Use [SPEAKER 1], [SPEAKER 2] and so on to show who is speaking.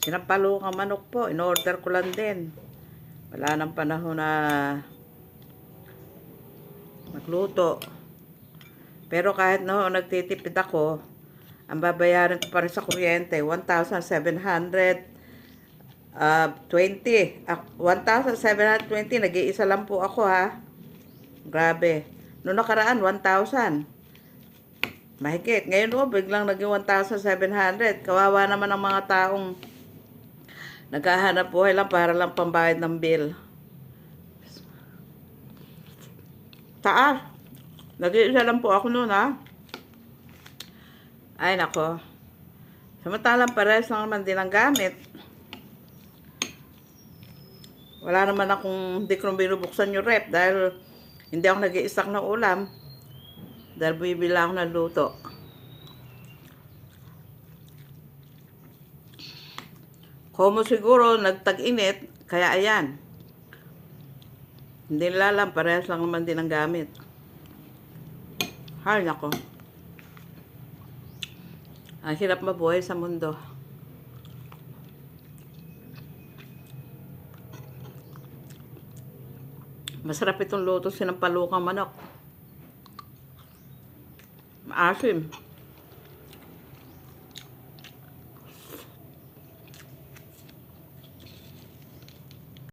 [SPEAKER 1] Sinampalukang manok po. In-order ko lang din. Wala nang panahon na magluto. Pero kahit na nagtitipid ako, ang babayaran ko pa rin sa kuryente, 1,720. 1,720. Nag-iisa lang po ako ha. Grabe. Noong nakaraan, 1,000. Mahigit. Ngayon biglang naging 1,700. Kawawa naman ang mga taong naghahanap buhay lang para lang pambayad ng bill. Taas. Nag-iisa lang po ako noon ha. Ay nako. Samantalang parehas lang naman din ang gamit. Wala naman akong, hindi ko binubuksan yung rep dahil hindi ako nag-i-stock ng ulam. Dahil bibila ako ng luto. Como siguro nagtag-init, kaya ayan. Hindi nila alam, parehas lang naman din ang gamit. Hay nako. Ang hirap mabuhay sa mundo. Masarap itong luto sinampalukang manok. Maasim.